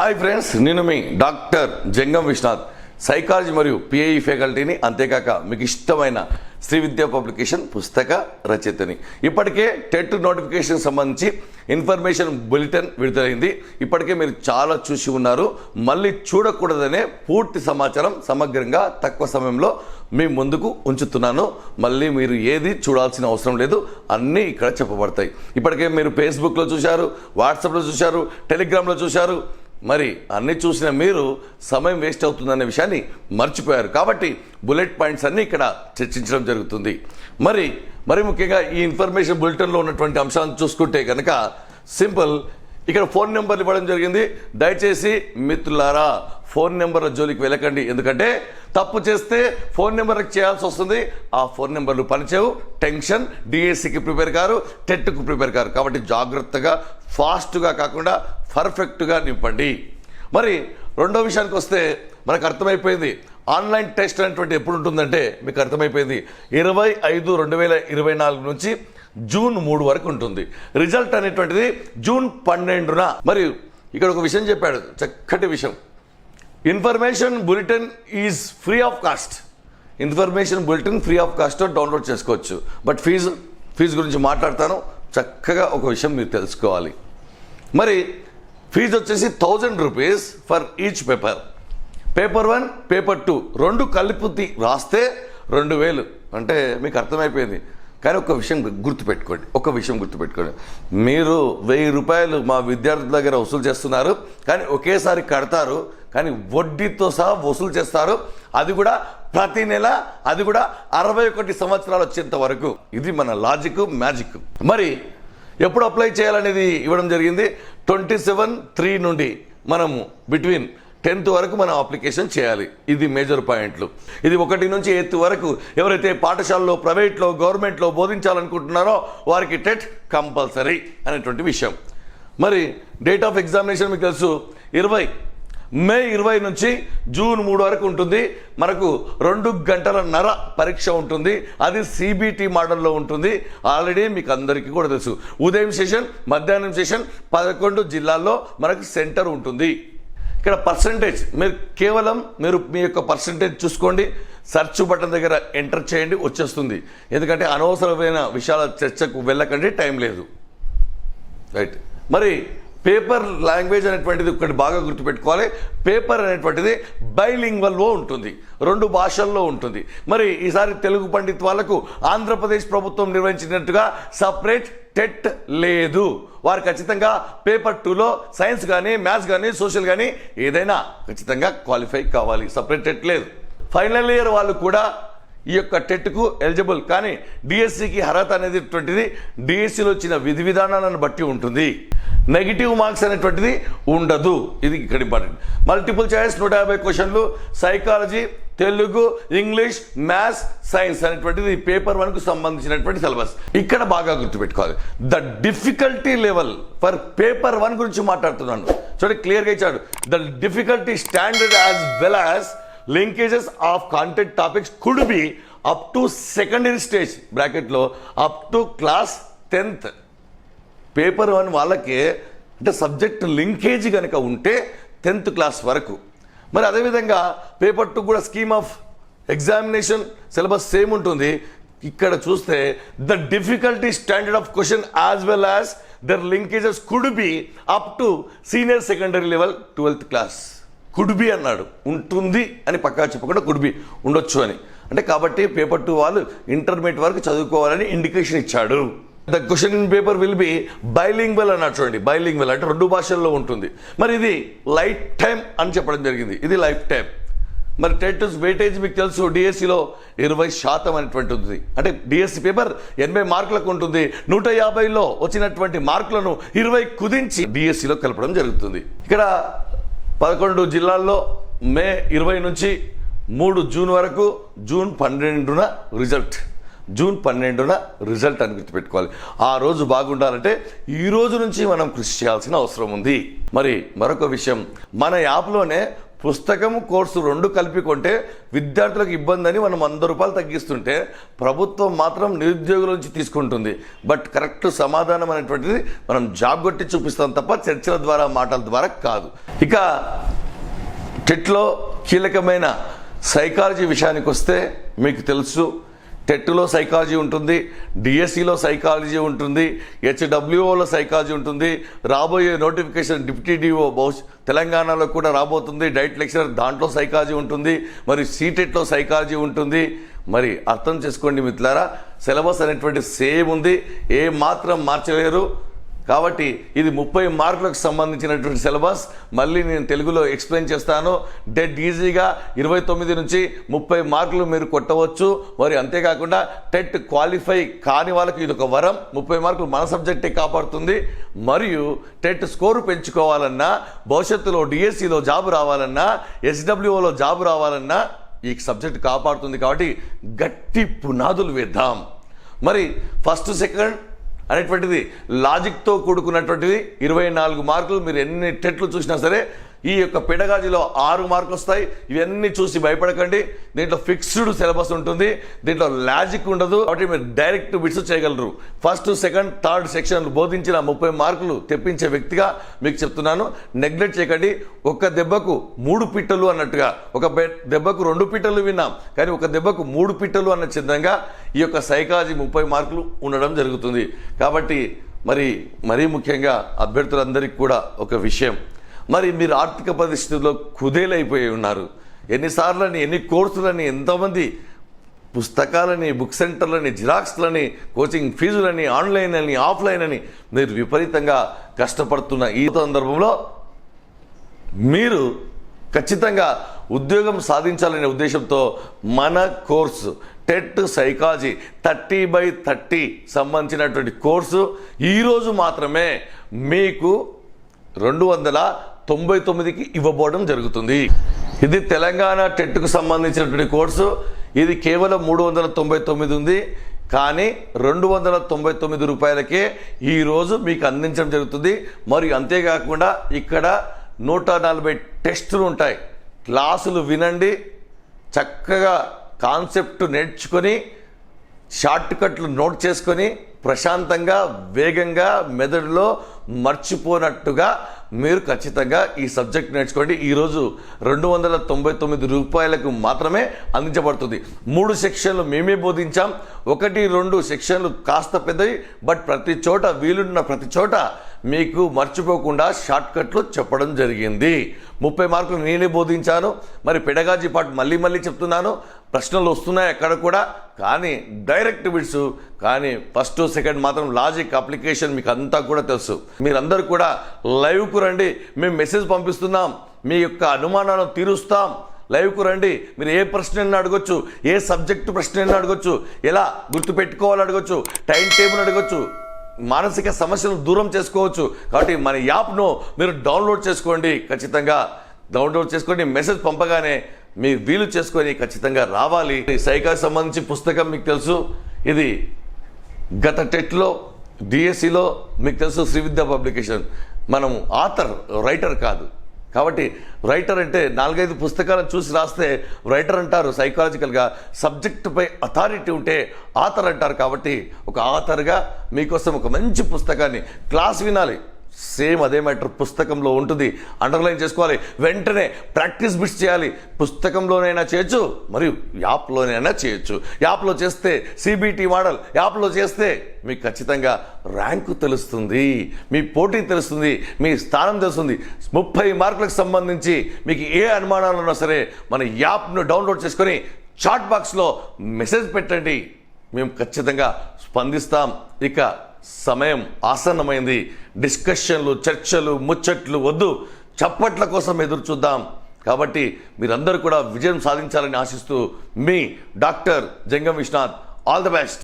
Hi friends, నేను మీ doctor Jangam Vishwanath, psychology మరియు PIE ఫ్యాకల్టీని, అంతేకాక మీకు ఇష్టమైన శ్రీ విద్యా పబ్లికేషన్ పుస్తక రచయితని. ఇప్పటికే టెట్ నోటిఫికేషన్ సంబంధించి ఇన్ఫర్మేషన్ బులెటిన్ విడుదలైంది. ఇప్పటికే మీరు చాలా చూసి ఉన్నారు. మళ్ళీ చూడకూడదనే పూర్తి సమాచారం సమగ్రంగా తక్కువ సమయంలో మీ ముందుకు ఉంచుతున్నాను. మళ్ళీ మీరు ఏది చూడాల్సిన అవసరం లేదు, అన్నీ ఇక్కడ చెప్పబడతాయి. ఇప్పటికే మీరు ఫేస్బుక్లో చూశారు, వాట్సాప్లో చూశారు, టెలిగ్రామ్లో చూశారు. మరి అన్నీ చూసిన మీరు సమయం వేస్ట్ అవుతుందనే విషయాన్ని మర్చిపోయారు. కాబట్టి బుల్లెట్ పాయింట్స్ అన్నీ ఇక్కడ చర్చించడం జరుగుతుంది. మరి ముఖ్యంగా ఈ ఇన్ఫర్మేషన్ బులెటిన్లో ఉన్నటువంటి అంశాలను చూసుకుంటే కనుక సింపుల్, ఇక్కడ ఫోన్ నెంబర్లు ఇవ్వడం జరిగింది. దయచేసి మిత్రులారా ఫోన్ నెంబర్ల జోలికి వెళ్ళకండి, ఎందుకంటే తప్పు చేస్తే ఫోన్ నెంబర్కి చేయాల్సి వస్తుంది. ఆ ఫోన్ నెంబర్లు పనిచేయవు. టెన్షన్, డిఎస్సికి ప్రిపేర్ కారు, టెట్కు ప్రిపేర్ కారు. కాబట్టి జాగ్రత్తగా, ఫాస్ట్గా కాకుండా పర్ఫెక్ట్గా నింపండి. మరి రెండో విషయానికి వస్తే మనకు అర్థమైపోయింది ఆన్లైన్ టెస్ట్ అనేటువంటి ఎప్పుడు ఉంటుందంటే మీకు అర్థమైపోయింది 25/5/2024 నుంచి జూన్ 3 వరకు ఉంటుంది. రిజల్ట్ అనేటువంటిది జూన్ 12న. మరి ఇక్కడ ఒక విషయం చెప్పాడు, చక్కటి విషయం. Information bulletin is free of cost. Information bulletin free of cost download చేసుకోవచ్చు. బట్ ఫీజు గురించి మాట్లాడతాను. చక్కగా ఒక విషయం మీరు తెలుసుకోవాలి. మరి ఫీజు వచ్చేసి 1000 rupees for each paper. Paper 1, paper 2 రెండు కలిపి రాస్తే 2000 అంటే మీకు అర్థమైపోయింది. కానీ ఒక విషయం గుర్తుపెట్టుకోండి, మీరు 1000 రూపాయలు మా విద్యార్థుల దగ్గర వసూలు చేస్తున్నారు, కానీ ఒకేసారి కడతారు, కానీ వడ్డీతో సహా వసూలు చేస్తారు. అది కూడా ప్రతి నెల, అది కూడా 61 సంవత్సరాలు వచ్చేంత వరకు. ఇది మన లాజిక్, మ్యాజిక్. మరి ఎప్పుడు అప్లై చేయాలనేది ఇవ్వడం జరిగింది. 27/3 నుండి మనము బిట్వీన్ 10th వరకు మనం అప్లికేషన్ చేయాలి. ఇది మేజర్ పాయింట్లు. ఇది 1 నుంచి 8th వరకు ఎవరైతే పాఠశాలలో, ప్రైవేట్లో, గవర్నమెంట్లో బోధించాలనుకుంటున్నారో వారికి టెట్ కంపల్సరీ అనేటువంటి విషయం. మరి డేట్ ఆఫ్ ఎగ్జామినేషన్ మీకు తెలుసు, మే 20 నుంచి జూన్ 3 వరకు ఉంటుంది. మనకు 2 గంటలన్నర పరీక్ష ఉంటుంది. అది సిబిటి మోడల్లో ఉంటుంది. ఆల్రెడీ మీకు అందరికీ కూడా తెలుసు. ఉదయం సెషన్, మధ్యాహ్నం సెషన్ 11 జిల్లాల్లో మనకు సెంటర్ ఉంటుంది. ఇక్కడ పర్సంటేజ్ మీరు మీ యొక్క పర్సంటేజ్ చూసుకోండి. సెర్చ్ బటన్ దగ్గర ఎంటర్ చేయండి, వచ్చేస్తుంది. ఎందుకంటే అనవసరమైన విషయాల చర్చకు వెళ్ళకండి, టైం లేదు. రైట్. మరి పేపర్ లాంగ్వేజ్ అనేటువంటిది ఒకటి బాగా గుర్తుపెట్టుకోవాలి. పేపర్ అనేటువంటిది బైలింగ్వల్లో ఉంటుంది, 2 భాషల్లో ఉంటుంది. మరి ఈసారి తెలుగు పండిత్ వాళ్ళకు ఆంధ్రప్రదేశ్ ప్రభుత్వం నిర్వహించినట్టుగా సపరేట్ టెట్ లేదు. వారు ఖచ్చితంగా పేపర్ 2లో సైన్స్ కానీ, మ్యాథ్స్ కానీ, సోషల్ కానీ ఏదైనా ఖచ్చితంగా క్వాలిఫై కావాలి. సపరేట్ టెట్ లేదు. ఫైనల్ ఇయర్ వాళ్ళు కూడా ఈ యొక్క టెట్కు ఎలిజిబుల్. కానీ డిఎస్సికి అర్హత అనేటువంటిది డిఎస్సిలో వచ్చిన విధి విధానాలను బట్టి ఉంటుంది. నెగిటివ్ మార్క్స్ అనేటువంటిది ఉండదు. ఇది ఇక్కడ ఇంపార్టెంట్. మల్టిపుల్ చాయిస్ 150 క్వశ్చన్లు. Psychology, Telugu, English, maths, science అనేటువంటిది పేపర్ 1కు సంబంధించినటువంటి సిలబస్. ఇక్కడ బాగా గుర్తుపెట్టుకోవాలి. The difficulty level for paper 1 గురించి మాట్లాడుతున్నాను. చూడండి, క్లియర్గా ఇచ్చాడు. The difficulty standard as well as linkages of content topics could be up to secondary stage బ్రాకెట్లో up to class 10th. Paper 1 వాళ్ళకి అంటే సబ్జెక్ట్ లింకేజ్ కనుక ఉంటే 10th క్లాస్ వరకు. మరి అదేవిధంగా పేపర్ 2 కూడా scheme of examination syllabus same ఉంటుంది. ఇక్కడ చూస్తే the difficulty standard of question as well as their linkages could be up to senior secondary level 12th class. Could be అన్నాడు, ఉంటుంది అని పక్కా చెప్పకుండా కుడ్ బి ఉండొచ్చు అని. అంటే కాబట్టి పేపర్ 2 వాళ్ళు ఇంటర్మీడియట్ వరకు చదువుకోవాలని ఇండికేషన్ ఇచ్చాడు. The question in paper will be bilingual అన్నాడు. చూడండి, బైలింగ్వల్ అంటే 2 భాషల్లో ఉంటుంది. మరి ఇది లైఫ్ టైం అని చెప్పడం జరిగింది. ఇది లైఫ్ టైం. మరి టెట్ వెయిటేజ్ మీకు తెలుసు, డిఎస్సిలో 20% అనేటువంటి ఉంటుంది. అంటే డిఎస్సి పేపర్ 80 మార్కులకు ఉంటుంది. 150లో వచ్చినటువంటి మార్కులను 20 కుదించి డిఎస్సిలో కలపడం జరుగుతుంది. ఇక్కడ 11 జిల్లాల్లో మే 20 నుంచి 3 జూన్ వరకు, జూన్ 12న రిజల్ట్. జూన్ 12న రిజల్ట్ అని గుర్తుపెట్టుకోవాలి. ఆ రోజు బాగుండాలంటే ఈ రోజు నుంచి మనం కృషి చేయాల్సిన అవసరం ఉంది. మరి మరొక విషయం, మన యాప్లోనే పుస్తకం కోర్సు రెండు కలిపి కొంటే విద్యార్థులకు ఇబ్బంది అని మనం 100 రూపాయలు తగ్గిస్తుంటే ప్రభుత్వం మాత్రం నిరుద్యోగుల నుంచి తీసుకుంటుంది. బట్ కరెక్ట్ సమాధానం అనేటువంటిది మనం జాబ్ కొట్టి చూపిస్తాం తప్ప చర్చల ద్వారా మాటల ద్వారా కాదు. ఇక టెట్లో కీలకమైన సైకాలజీ విషయానికి వస్తే మీకు తెలుసు, టెట్లో సైకాలజీ ఉంటుంది, డిఎస్సిలో సైకాలజీ ఉంటుంది, హెచ్డబ్ల్యూఓలో సైకాలజీ ఉంటుంది, రాబోయే నోటిఫికేషన్ డిప్యూటీ డిఓ తెలంగాణలో కూడా రాబోతుంది, డైట్ లెక్చరర్ దాంట్లో సైకాలజీ ఉంటుంది, మరి సీటెట్లో సైకాలజీ ఉంటుంది. మరి అర్థం చేసుకోండి మిత్రులారా, సిలబస్ అనేటువంటి సేమ్ ఉంది, ఏ మాత్రం మార్చలేరు. కాబట్టి ఇది 30 మార్కులకు సంబంధించినటువంటి సిలబస్. మళ్ళీ నేను తెలుగులో ఎక్స్ప్లెయిన్ చేస్తాను. డెడ్ ఈజీగా 29 నుంచి 30 మార్కులు మీరు కొట్టవచ్చు. మరి అంతేకాకుండా టెట్ క్వాలిఫై కాని వాళ్ళకి ఇది ఒక వరం. 30 మార్కులు మన సబ్జెక్టే కాపాడుతుంది. మరియు టెట్ స్కోరు పెంచుకోవాలన్నా, భవిష్యత్తులో డిఎస్సిలో జాబ్ రావాలన్నా, హెచ్డబ్ల్యూఓలో జాబ్ రావాలన్నా ఈ సబ్జెక్ట్ కాపాడుతుంది. కాబట్టి గట్టి పునాదులు వేద్దాం. మరి ఫస్ట్ సెకండ్ అనేటువంటిది లాజిక్తో కూడుకున్నటువంటిది 24 మార్కులు. మీరు ఎన్ని టెట్లు చూసినా సరే ఈ యొక్క పెడగాజీలో 6 మార్కులు వస్తాయి. ఇవన్నీ చూసి భయపడకండి. దీంట్లో ఫిక్స్డ్ సిలబస్ ఉంటుంది, దీంట్లో లాజిక్ ఉండదు. కాబట్టి మీరు డైరెక్ట్ బిట్స్ చేయగలరు. ఫస్ట్ సెకండ్ థర్డ్ సెక్షన్లు బోధించిన 30 మార్కులు తెప్పించే వ్యక్తిగా మీకు చెప్తున్నాను. నెగ్లెక్ట్ చేయకండి. ఒక దెబ్బకు 3 పిట్టలు అన్నట్టుగా, ఒక దెబ్బకు 2 పిట్టలు విన్నాం, కానీ ఒక దెబ్బకు 3 పిట్టలు అన్న చిత్రంగా ఈ యొక్క సైకాలజీ 30 మార్కులు ఉండడం జరుగుతుంది. కాబట్టి మరీ ముఖ్యంగా అభ్యర్థులందరికీ కూడా ఒక విషయం, మరి మీరు ఆర్థిక పరిస్థితుల్లో కుదేలైపోయి ఉన్నారు. ఎన్నిసార్లని, ఎన్ని కోర్సులని, ఎంతోమంది పుస్తకాలని, బుక్ సెంటర్లని, జిరాక్స్లని, కోచింగ్ ఫీజులని, ఆన్లైన్ అని, ఆఫ్లైన్ అని మీరు విపరీతంగా కష్టపడుతున్న ఈ సందర్భంలో మీరు ఖచ్చితంగా ఉద్యోగం సాధించాలనే ఉద్దేశంతో మన కోర్సు టెట్ సైకాలజీ 30/30 సంబంధించినటువంటి కోర్సు ఈరోజు మాత్రమే మీకు 299కి ఇవ్వబోవడం జరుగుతుంది. ఇది తెలంగాణ టెట్కు సంబంధించినటువంటి కోర్సు. ఇది కేవలం 399 ఉంది, కానీ 299 రూపాయలకే ఈరోజు మీకు అందించడం జరుగుతుంది. మరియు అంతేకాకుండా ఇక్కడ 140 టెస్టులు ఉంటాయి. క్లాసులు వినండి, చక్కగా కాన్సెప్ట్ నేర్చుకొని షార్ట్ కట్లు నోట్ చేసుకొని ప్రశాంతంగా, వేగంగా, మెదడులో మర్చిపోనట్టుగా మీరు ఖచ్చితంగా ఈ సబ్జెక్ట్ నేర్చుకోండి. ఈరోజు 299 రూపాయలకు మాత్రమే అందించబడుతుంది. 3 సెక్షన్లు మేమే బోధించాం. 1-2 సెక్షన్లు కాస్త పెద్దవి, బట్ ప్రతి చోట వీలున్న ప్రతి చోట మీకు మర్చిపోకుండా షార్ట్ కట్లు చెప్పడం జరిగింది. 30 మార్కులు నేనే బోధించాను. మరి పెడగాజీ పార్ట్ మళ్ళీ చెప్తున్నాను. ప్రశ్నలు వస్తున్నాయి అక్కడ కూడా, కానీ డైరెక్ట్ బిట్స్, కానీ ఫస్ట్ సెకండ్ మాత్రం లాజిక్ అప్లికేషన్ మీకు అంతా కూడా తెలుసు. మీరందరూ కూడా లైవ్కు రండి, మేము మెసేజ్ పంపిస్తున్నాం, మీ యొక్క అనుమానాలను తీరుస్తాం. లైవ్కు రండి. మీరు ఏ ప్రశ్నలను అడగొచ్చు, ఏ సబ్జెక్టు ప్రశ్నలను అడగొచ్చు, ఎలా గుర్తుపెట్టుకోవాలని అడగొచ్చు, టైం టేబుల్ అడగొచ్చు, మానసిక సమస్యలను దూరం చేసుకోవచ్చు. కాబట్టి మన యాప్ను మీరు డౌన్లోడ్ చేసుకోండి. ఖచ్చితంగా డౌన్లోడ్ చేసుకోండి. మెసేజ్ పంపగానే మీరు వీలు చేసుకొని ఖచ్చితంగా రావాలి. సైకాలజీ సంబంధించి పుస్తకం మీకు తెలుసు. ఇది గత టెట్లో, డిఎస్సిలో మీకు తెలుసు, శ్రీ విద్యా పబ్లికేషన్. మనం రైటర్ కాదు. కాబట్టి రైటర్ అంటే 4-5 పుస్తకాలను చూసి రాస్తే రైటర్ అంటారు. సైకాలజికల్గా సబ్జెక్టుపై అథారిటీ ఉంటే ఆథర్ అంటారు. కాబట్టి ఒక ఆథర్గా మీకోసం ఒక మంచి పుస్తకాన్ని, క్లాస్ వినాలి, సేమ్ అదే మ్యాటర్ పుస్తకంలో ఉంటుంది, అండర్లైన్ చేసుకోవాలి, వెంటనే ప్రాక్టీస్ బిట్స్ చేయాలి. పుస్తకంలోనైనా చేయొచ్చు, మరియు యాప్లోనైనా చేయొచ్చు. యాప్లో చేస్తే సిబిటి మోడల్, యాప్లో చేస్తే మీకు ఖచ్చితంగా ర్యాంకు తెలుస్తుంది, మీ పోటీ తెలుస్తుంది, మీ స్థానం తెలుస్తుంది. 30 మార్కులకు సంబంధించి మీకు ఏ అనుమానాలు ఉన్నా సరే మన యాప్ను డౌన్లోడ్ చేసుకొని చాట్ బాక్స్లో మెసేజ్ పెట్టండి, మేము ఖచ్చితంగా స్పందిస్తాం. ఇక సమయం ఆసన్నమైంది. డిస్కషన్లు, చర్చలు, ముచ్చట్లు వద్దు, చప్పట్ల కోసం ఎదురు చూద్దాం. కాబట్టి మీరందరూ కూడా విజయం సాధించాలని ఆశిస్తూ మీ doctor Jangam Viswanath. All the best.